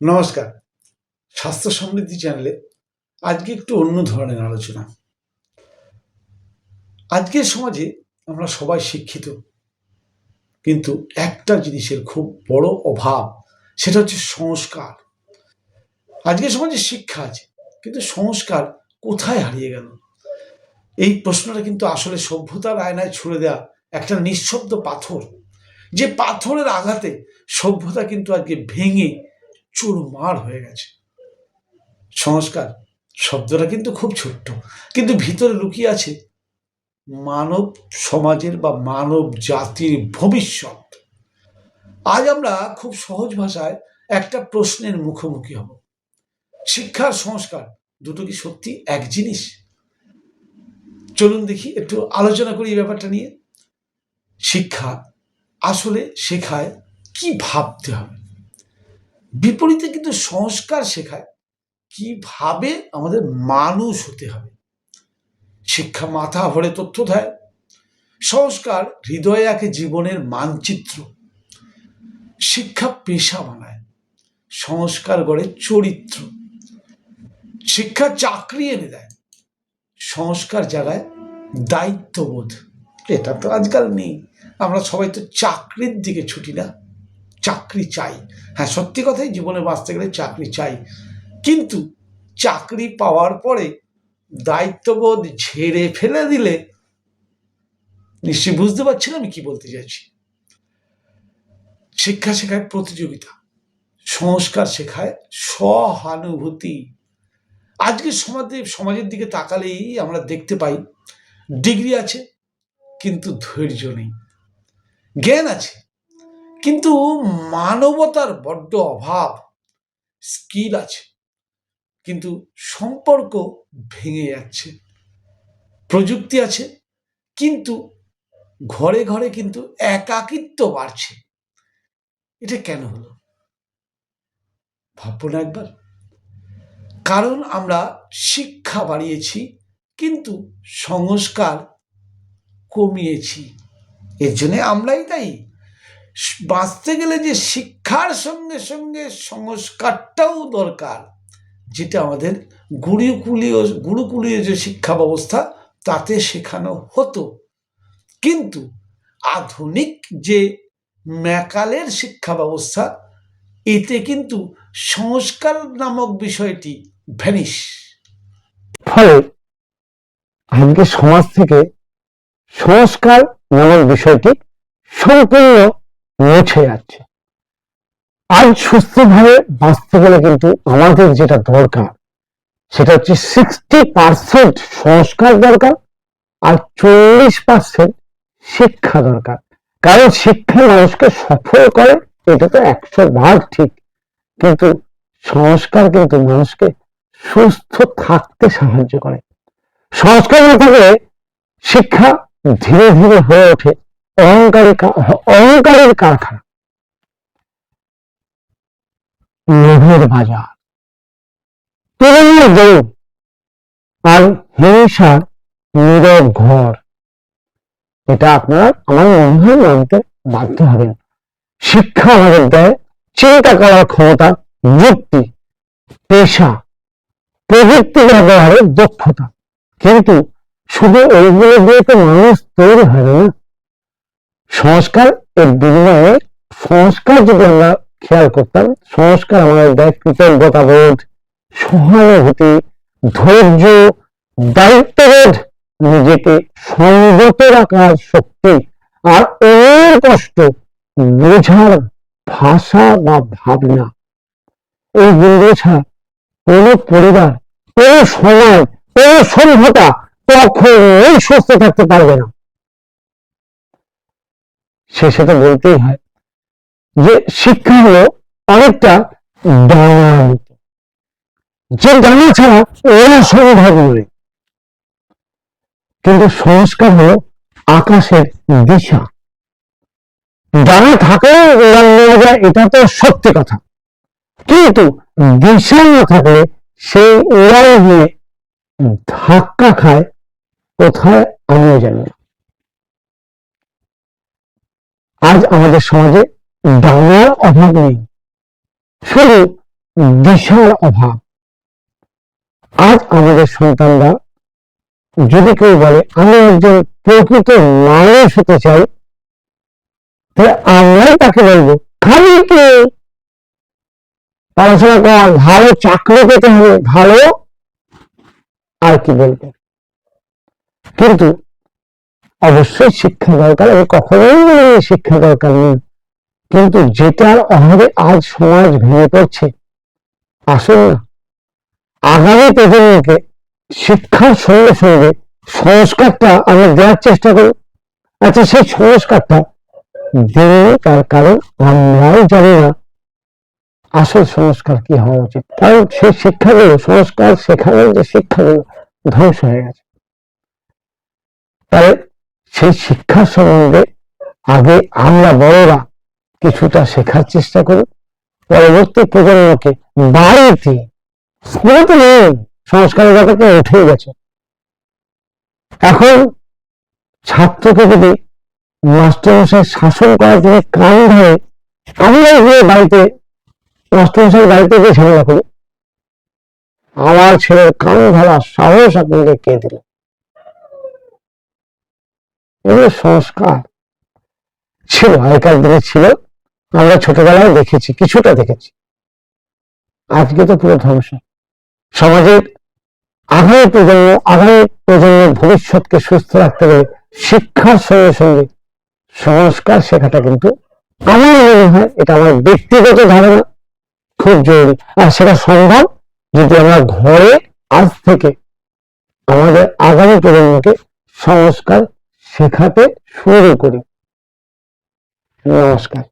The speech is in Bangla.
নমস্কার। স্বাস্থ্য সমৃদ্ধি চ্যানেলে আজকে একটু অন্য ধরনের আলোচনা। আজকের সমাজে আমরা সবাই শিক্ষিত, কিন্তু একটা জিনিসের খুব বড় অভাব, সেটা হচ্ছে সংস্কার। আজকের সমাজে শিক্ষা আছে, কিন্তু সংস্কার কোথায় হারিয়ে গেল? এই প্রশ্নটা কিন্তু আসলে সভ্যতার আয়নায় ছুড়ে দেওয়া একটা নিঃশব্দ পাথর, যে পাথরের আঘাতে সভ্যতা কিন্তু আজকে ভেঙে চুরমার হয়ে গেছে। সংস্কার শব্দটা কিন্তু খুব ছোট্ট, কিন্তু ভিতরে লুকিয়ে আছে মানব সমাজের বা মানব জাতির ভবিষ্যৎ। আজ আমরা খুব সহজ ভাষায় একটা প্রশ্নের মুখোমুখি হব: শিক্ষার সংস্কার দুটো কি সত্যি এক জিনিস? চলুন দেখি, একটু আলোচনা করি এই ব্যাপারটা নিয়ে। শিক্ষা আসলে শেখায় কি ভাবতে হবে, বিপরীতে কিন্তু সংস্কার শেখায় কিভাবে আমাদের মানুষ হতে হবে। শিক্ষা মাথা ভরে তথ্য দেয়, সংস্কার হৃদয়ে আঁকে জীবনের মানচিত্র। শিক্ষা পেশা বানায়, সংস্কার গড়ে চরিত্র। শিক্ষা চাকরি এনে দেয়, সংস্কার জাগায় দায়িত্ববোধ। এটা তো আজকাল নেই, আমরা সবাই তো চাকরির দিকে ছুটি না, চাকরি চাই। হ্যাঁ, সত্যি কথাই, জীবনে বাঁচতে গেলে চাকরি চাই, কিন্তু চাকরি পাওয়ার পরে দায়িত্ববোধ ঝেড়ে ফেলে দিলে, নিশ্চয়ই বুঝতে পারছেন আমি কি বলতে চাইছি। শিক্ষা শেখায় প্রতিযোগিতা, সংস্কার শেখায় সহানুভূতি। আজকে সমাজের দিকে তাকালেই আমরা দেখতে পাই ডিগ্রি আছে কিন্তু ধৈর্য নেই, জ্ঞান আছে কিন্তু মানবতার বড্ড অভাব, স্কিল আছে কিন্তু সম্পর্ক ভেঙে যাচ্ছে, প্রযুক্তি আছে কিন্তু ঘরে ঘরে কিন্তু একাকিত্ব বাড়ছে। এটা কেন হলো ভাববো না একবার? কারণ আমরা শিক্ষা বাড়িয়েছি কিন্তু সংস্কার কমিয়েছি। এর জন্য আমরাই দায়ী। বাঁচতে গেলে যে শিক্ষার সঙ্গে সঙ্গে সংস্কারটাও দরকার, যেটা আমাদের গুরুকুলীয় যে শিক্ষা ব্যবস্থা তাতে শেখানো হতো, কিন্তু আধুনিক যে ম্যাকালের শিক্ষা ব্যবস্থা, এতে কিন্তু সংস্কার নামক বিষয়টি ভ্যানিশ। ফলে আজকে সমাজ থেকে সংস্কার নামক বিষয়টি সম্পূর্ণ মুছে যাচ্ছে। আজ সুস্থভাবে বাঁচতে গেলে কিন্তু আমাদের যেটা দরকার সেটা হচ্ছে 60% সংস্কার দরকার আর 40% শিক্ষা দরকার। কারণ শিক্ষা মানুষকে সফল করে, এটা তো 100 ভাগ ঠিক, কিন্তু সংস্কার কিন্তু মানুষকে সুস্থ থাকতে সাহায্য করে। সংস্কার না থাকলে শিক্ষা ধীরে ধীরে হয়ে ওঠে অহংকারের কারখানা, লোভের বাজার, তুলনার দৌড় আর হিংসার নীরব ঘর। এটা আপনারা আমার মনে হয় মানতে বাধ্য হবেন। শিক্ষা আমাদের দেয় চিন্তা করার ক্ষমতা, যুক্তি, পেশা, প্রযুক্তি ব্যবহারের দক্ষতা, কিন্তু শুধু ওইগুলো দিয়ে তো মানুষ তৈরি হয় না। সংস্কার এর বিনিময়ে সংস্কার যদি আমরা খেয়াল করতাম, সংস্কার আমাদের দেয় কৃতজ্ঞতা বোধ, সহানুভূতি, ধৈর্য, দায়িত্ববোধ, নিজেকে সংযত রাখার শক্তি আর অন্যের কষ্ট বোঝার ভাষা বা ভাবনা। এই গুণগুলো ছাড়া কোনো পরিবার, কোনো সমাজ, কোনো সভ্যতা কখনোই সুস্থ থাকতে পারবে না। শেষে তো বলতেই হয় যে শিক্ষা হলো অনেকটা ডানার মতো, যে ডানা ছাড়া ওরা সম্ভব নয়। কিন্তু সংস্কার হলো আকাশের দিশা। ডানা থাকলে উড়ান নেওয়া যায়, এটা তো সত্যি কথা, কিন্তু দিশা না থাকলে সেই উড়ান নিয়ে ধাক্কা খায় কোথায় আমিও জানি না। আজ আমাদের সমাজে ডানার অভাব নেই, শুধু দিশার অভাব। আজ আমাদের সন্তানরা যদি কেউ বলে আমি একজন প্রকৃত মানুষ হতে চাই, তাহলে আমরাই তাকে বলবো খালি কি পড়াশোনা কর, ভালো চাকরি পেতে হবে, ভালো আর কি বলবো। কিন্তু অবশ্যই শিক্ষা দরকার, আমি কখনোই বলি শিক্ষা দরকার নেই, কিন্তু যেটার অভাবে আজ সমাজ ভেঙে পড়ছে, আসুন না আগামী প্রজন্মকে শিক্ষার সঙ্গে সঙ্গে সংস্কারটা আমরা দেওয়ার চেষ্টা করি। আচ্ছা, সেই সংস্কারটা দেবে তার কারণ আমরাই জানি না আসল সংস্কার কি হওয়া উচিত, কারণ সেই শিক্ষাগুলো, সংস্কার শেখানোর যে শিক্ষাগুলো ধ্বংস হয়ে গেছে। তাই সেই শিক্ষার সম্বন্ধে আগে আমরা বড়রা কিছুটা শেখার চেষ্টা করি, পরবর্তী প্রজন্মকে বাড়িতে, স্কুলে তো নেই, সংস্কারের ব্যাপারটা উঠে গেছে। এখন ছাত্রকে যদি মাস্টারমশাই শাসন করার জন্য কান ধরে, আমরা গিয়ে বাড়িতে মাস্টারমশাই বাড়িতে গিয়ে ঝামেলা করি, আমার ছেলের কান ধরার সাহস আপনাকে কে দিল? এগুলো সংস্কার ছিল, আগেকার দিনে ছিল, আমরা ছোটবেলায় দেখেছি, কিছুটা দেখেছি। আজকে তো পুরো ধ্বংস। সমাজের আগামী প্রজন্মের ভবিষ্যৎকে সুস্থ রাখতে হবে শিক্ষার সঙ্গে সঙ্গে সংস্কার শেখাটা কিন্তু আমার মনে হয়, এটা আমার ব্যক্তিগত ধারণা, খুব জরুরি। আর সেটা সম্ভব যদি আমরা ঘরে আজ থেকে আমাদের আগামী প্রজন্মকে সংস্কার শেখাতে শুরু করি। নমস্কার।